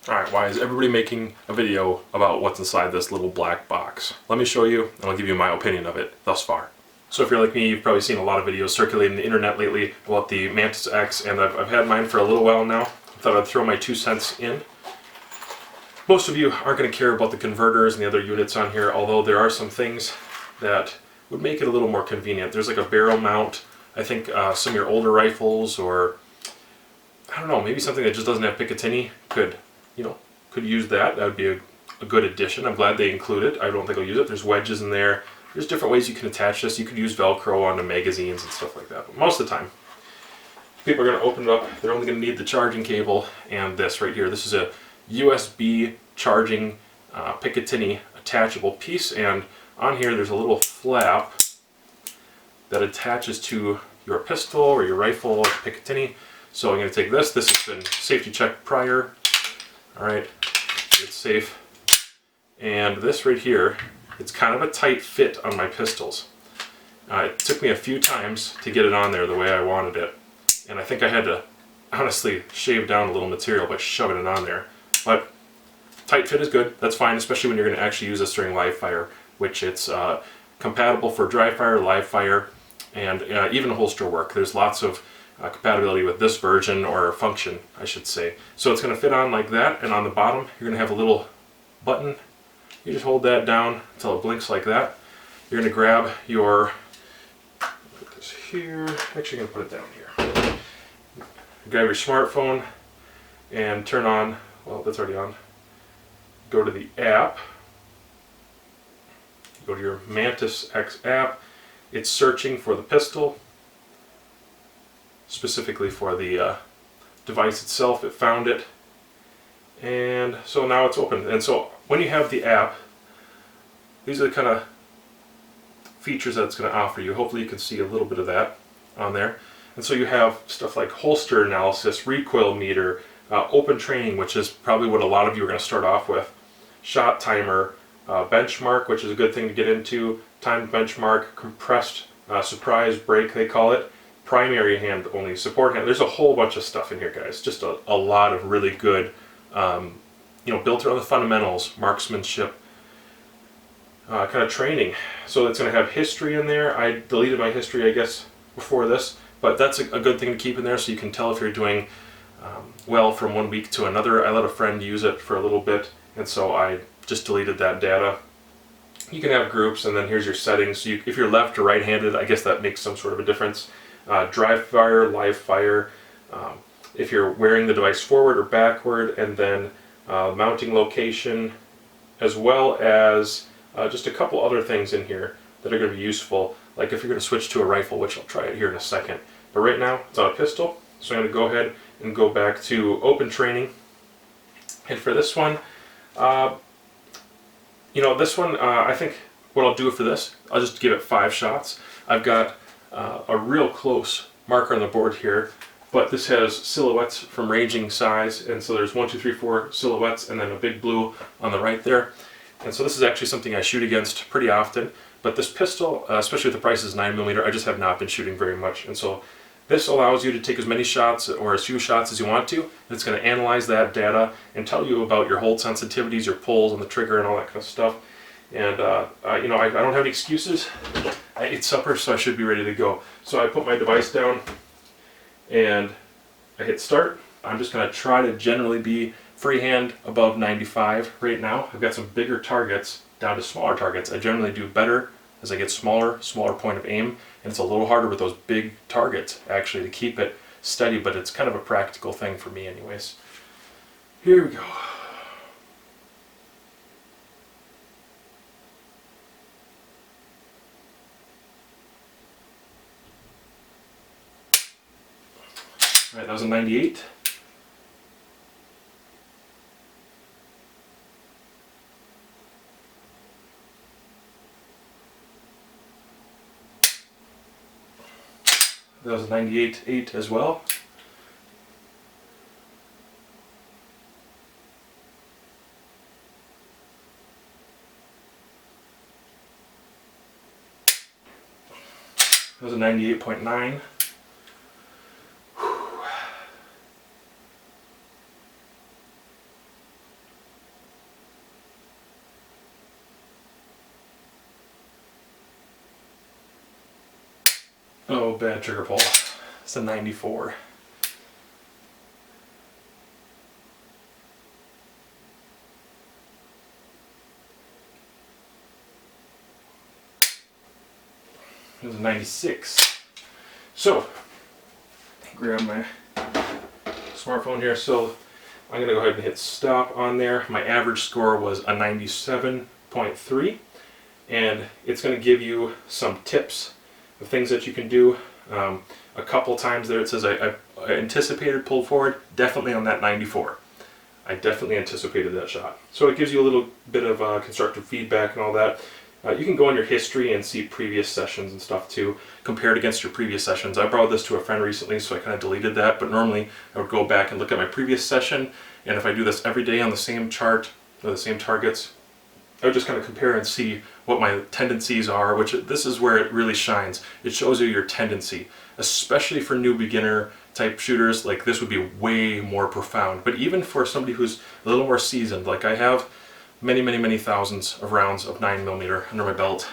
Alright, why is everybody making a video about what's inside this little black box? Let me show you, and I'll give you my opinion of it thus far. So if you're like me, you've probably seen a lot of videos circulating the internet lately about the Mantis X, and I've had mine for a little while now. I thought I'd throw my 2 cents in. Most of you aren't going to care about the converters and the other units on here, although there are some things that would make it a little more convenient. There's like a barrel mount. I think some of your older rifles, or I don't know, maybe something that just doesn't have Picatinny could use that. That would be a good addition. I'm glad they include it. I don't think I'll use it. There's wedges in there. There's different ways you can attach this. You could use Velcro onto magazines and stuff like that. But most of the time, people are going to open it up. They're only going to need the charging cable and this right here. This is a USB charging Picatinny attachable piece, and on here there's a little flap that attaches to your pistol or your rifle or Picatinny. So I'm going to take this. This has been safety checked prior. Alright, it's safe. And this right here, it's kind of a tight fit on my pistols. It took me a few times to get it on there the way I wanted it. And I think I had to honestly shave down a little material by shoving it on there. But tight fit is good. That's fine, especially when you're going to actually use this during live fire, which it's compatible for dry fire, live fire, and even holster work. There's lots of compatibility with this version, or function I should say. So it's going to fit on like that, and on the bottom you're going to have a little button. You just hold that down until it blinks like that. You're going to grab your, put this here, actually I'm going to put it down here. Grab your smartphone and turn on, well that's already on, go to the app, go to your Mantis X app. It's searching for the pistol, specifically for the device itself. It found it, and so now it's open. And so when you have the app, these are the kind of features that it's going to offer you. Hopefully you can see a little bit of that on there. And so you have stuff like holster analysis, recoil meter, open training, which is probably what a lot of you are going to start off with, shot timer, benchmark, which is a good thing to get into, timed benchmark, compressed surprise break they call it, primary hand only, support hand. There's a whole bunch of stuff in here, guys. Just a lot of really good, built around the fundamentals, marksmanship, kind of training. So it's going to have history in there. I deleted my history, I guess, before this, but that's a good thing to keep in there, so you can tell if you're doing well from one week to another. I let a friend use it for a little bit, and so I just deleted that data. You can have groups, and then here's your settings. So if you're left or right-handed, I guess that makes some sort of a difference. Dry fire, live fire, if you're wearing the device forward or backward, and then mounting location, as well as just a couple other things in here that are going to be useful, like if you're going to switch to a rifle, which I'll try it here in a second. But right now it's on a pistol, so I'm going to go ahead and go back to open training. And for this one, I think what I'll do for this, I'll just give it 5 shots. I've got a real close marker on the board here, but this has silhouettes from ranging size, and so there's 1, 2, 3, 4 silhouettes, and then a big blue on the right there. And so this is actually something I shoot against pretty often, but this pistol, especially if the price is 9mm, I just have not been shooting very much. And so this allows you to take as many shots or as few shots as you want to. It's going to analyze that data and tell you about your hold sensitivities, your pulls on the trigger, and all that kind of stuff. And I don't have any excuses. I ate supper, so I should be ready to go. So I put my device down and I hit start. I'm just going to try to generally be freehand above 95 right now. I've got some bigger targets down to smaller targets. I generally do better as I get smaller point of aim, and it's a little harder with those big targets actually to keep it steady, but it's kind of a practical thing for me anyways. Here we go. Alright, that was a 98. That was a 98.8 as well. That was a 98.9. Oh, bad trigger pull. It's a 94. It was a 96. So, grab my smartphone here. So, I'm going to go ahead and hit stop on there. My average score was a 97.3. And it's going to give you some tips of things that you can do. A couple times there it says I anticipated pulled forward, definitely on that 94. I definitely anticipated that shot. So it gives you a little bit of constructive feedback and all that. You can go in your history and see previous sessions and stuff too, compared against your previous sessions. I borrowed this to a friend recently, so I kind of deleted that, but normally I would go back and look at my previous session, and if I do this every day on the same chart, or the same targets, I would just kind of compare and see what my tendencies are, which this is where it really shines. It shows you your tendency, especially for new beginner type shooters. Like this would be way more profound, but even for somebody who's a little more seasoned, like I have many thousands of rounds of 9mm under my belt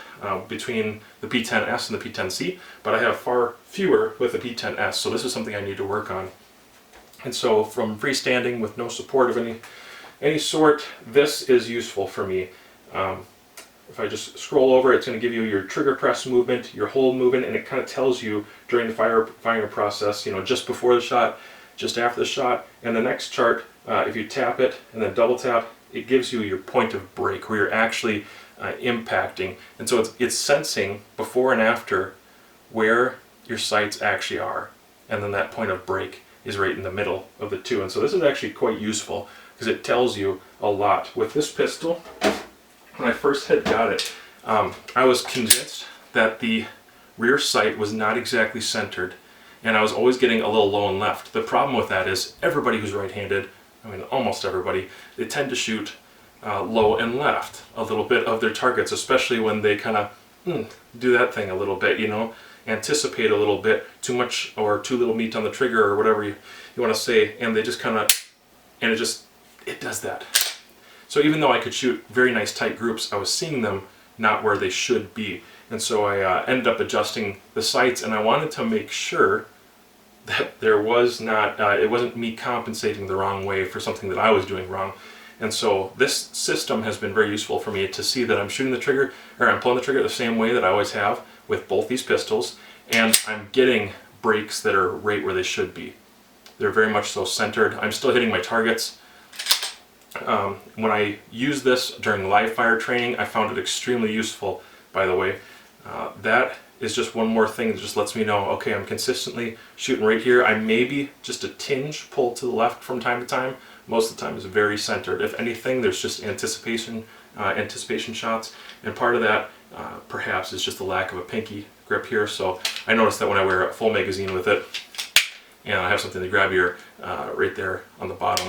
between the P10S and the P10C, but I have far fewer with the P10S, so this is something I need to work on. And so from freestanding with no support of any sort, this is useful for me. If I just scroll over, it's going to give you your trigger press movement, your hold movement, and it kind of tells you during the firing process, you know, just before the shot, just after the shot. And the next chart, if you tap it and then double tap, it gives you your point of break where you're actually impacting. And so it's sensing before and after where your sights actually are. And then that point of break is right in the middle of the two. And so this is actually quite useful because it tells you a lot. With this pistol, when I first had got it, I was convinced that the rear sight was not exactly centered, and I was always getting a little low and left. The problem with that is everybody who's right-handed, I mean almost everybody, they tend to shoot low and left a little bit of their targets, especially when they kind of do that thing a little bit, you know, anticipate a little bit, too much or too little meat on the trigger or whatever you want to say, and they just kind of, and it does that. So even though I could shoot very nice tight groups, I was seeing them not where they should be. And so I ended up adjusting the sights, and I wanted to make sure that there was not, it wasn't me compensating the wrong way for something that I was doing wrong. And so this system has been very useful for me to see that I'm shooting the trigger, or I'm pulling the trigger the same way that I always have with both these pistols, and I'm getting breaks that are right where they should be. They're very much so centered. I'm still hitting my targets. When I use this during live fire training, I found it extremely useful, by the way. That is just one more thing that just lets me know, okay, I'm consistently shooting right here. I may be just a tinge pulled to the left from time to time. Most of the time it's very centered. If anything, there's just anticipation shots, and part of that perhaps is just the lack of a pinky grip here. So I noticed that when I wear a full magazine with it, and I have something to grab here right there on the bottom,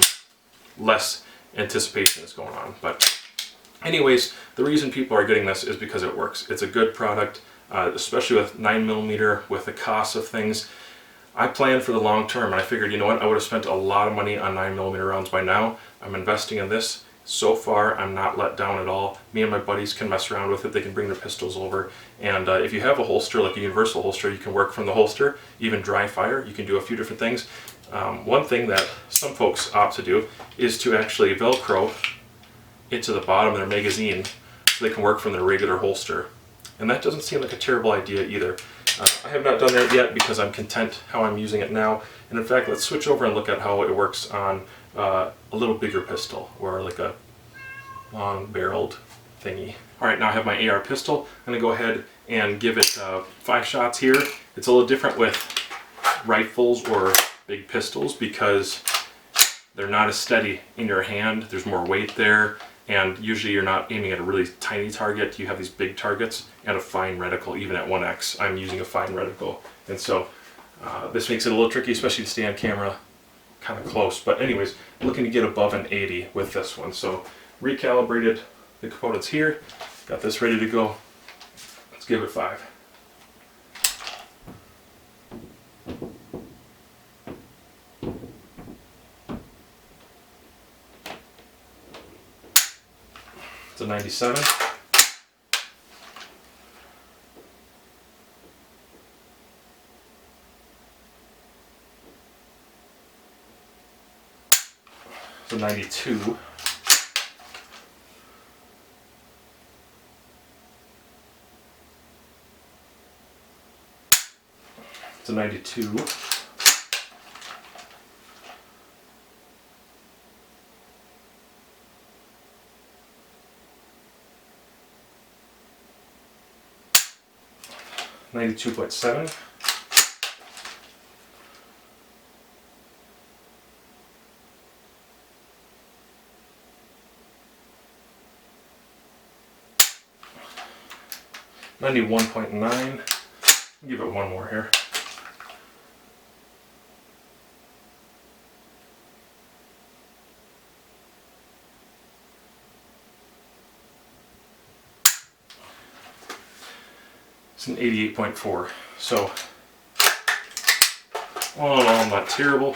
less anticipation is going on. But anyways, the reason people are getting this is because it works. It's a good product, especially with 9mm, with the cost of things. I planned for the long term, and I figured, you know what, I would have spent a lot of money on 9mm rounds by now. I'm investing in this. So far, I'm not let down at all. Me and my buddies can mess around with it. They can bring their pistols over. And if you have a holster, like a universal holster, you can work from the holster, even dry fire. You can do a few different things. One thing that some folks opt to do is to actually Velcro into the bottom of their magazine so they can work from their regular holster. And that doesn't seem like a terrible idea either. I have not done that yet because I'm content how I'm using it now. And in fact, let's switch over and look at how it works on a little bigger pistol, or like a long barreled thingy. Alright, now I have my AR pistol. I'm going to go ahead and give it 5 shots here. It's a little different with rifles or big pistols because they're not as steady in your hand. There's more weight there, and usually you're not aiming at a really tiny target. You have these big targets and a fine reticle. Even at 1x, I'm using a fine reticle, and so this makes it a little tricky, especially to stay on camera kind of close. But anyways, looking to get above an 80 with this one. So recalibrated the components here, got this ready to go. Let's give it 5. It's a 97. It's a 92. It's a 92. $92.7. $91.9. Give it one more here. It's an 88.4. So, all in all, not terrible.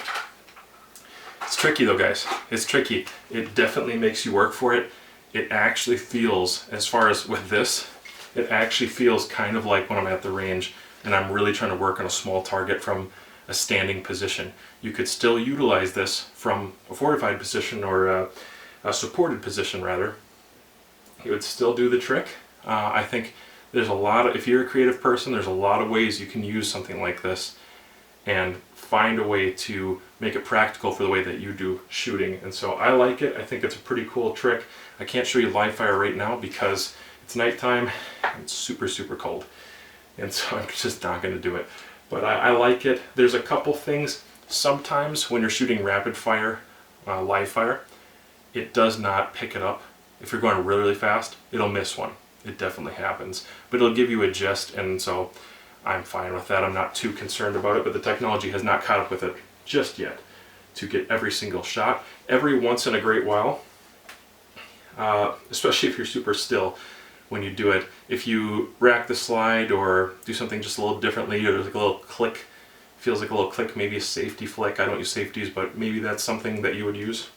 It's tricky though, guys. It's tricky. It definitely makes you work for it. It actually feels, as far as with this, it actually feels kind of like when I'm at the range and I'm really trying to work on a small target from a standing position. You could still utilize this from a fortified position or a supported position rather. It would still do the trick. I think there's a lot of, if you're a creative person, there's a lot of ways you can use something like this and find a way to make it practical for the way that you do shooting. And so I like it. I think it's a pretty cool trick. I can't show you live fire right now because it's nighttime and it's super, super cold. And so I'm just not going to do it. But I like it. There's a couple things. Sometimes when you're shooting rapid fire, live fire, it does not pick it up. If you're going really, really fast, it'll miss one. It definitely happens. But it'll give you a gist, and so I'm fine with that. I'm not too concerned about it, but the technology has not caught up with it just yet to get every single shot. Every once in a great while, especially if you're super still when you do it, if you rack the slide or do something just a little differently, or there's like a little click, feels like a little click, maybe a safety flick. I don't use safeties, but maybe that's something that you would use.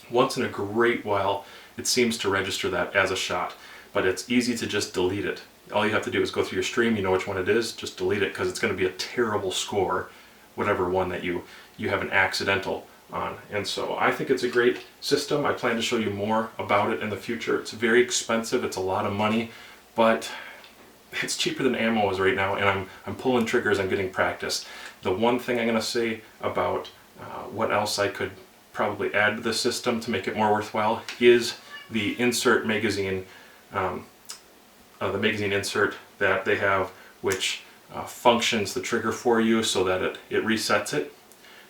Once in a great while, it seems to register that as a shot, but it's easy to just delete it. All you have to do is go through your stream, you know which one it is, just delete it, because it's going to be a terrible score, whatever one that you have an accidental on. And so I think it's a great system. I plan to show you more about it in the future. It's very expensive, it's a lot of money, but it's cheaper than ammo is right now, and I'm pulling triggers, I'm getting practice. The one thing I'm going to say about what else I could probably add to the system to make it more worthwhile is the insert magazine, the magazine insert that they have, which functions the trigger for you so that it resets it.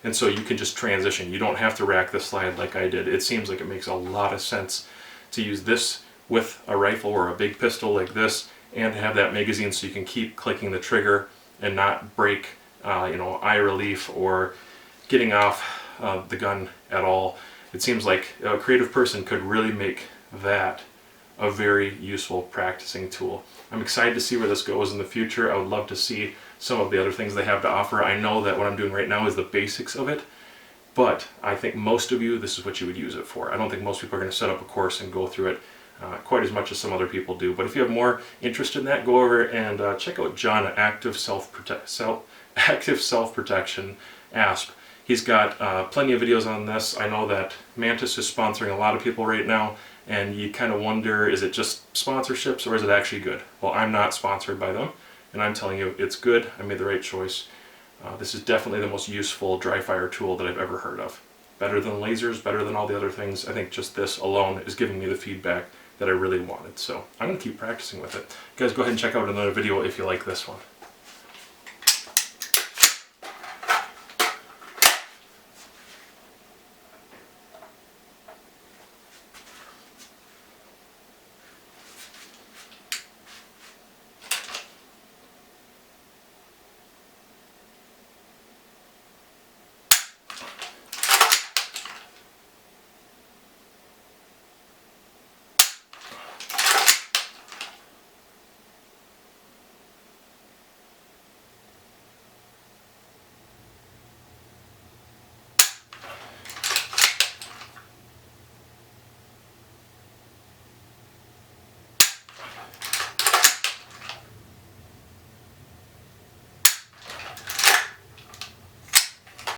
And so you can just transition. You don't have to rack the slide like I did. It seems like it makes a lot of sense to use this with a rifle or a big pistol like this, and to have that magazine so you can keep clicking the trigger and not break eye relief or getting off the gun at all. It seems like a creative person could really make that a very useful practicing tool. I'm excited to see where this goes in the future. I would love to see some of the other things they have to offer. I know that what I'm doing right now is the basics of it, but I think most of you, this is what you would use it for. I don't think most people are going to set up a course and go through it quite as much as some other people do. But if you have more interest in that, go over and check out John at Active Self-Protection, ASP. He's got plenty of videos on this. I know that Mantis is sponsoring a lot of people right now, and you kind of wonder, is it just sponsorships or is it actually good? Well, I'm not sponsored by them, and I'm telling you it's good. I made the right choice. This is definitely the most useful dry fire tool that I've ever heard of. Better than lasers, better than all the other things. I think just this alone is giving me the feedback that I really wanted. So I'm going to keep practicing with it. You guys go ahead and check out another video if you like this one.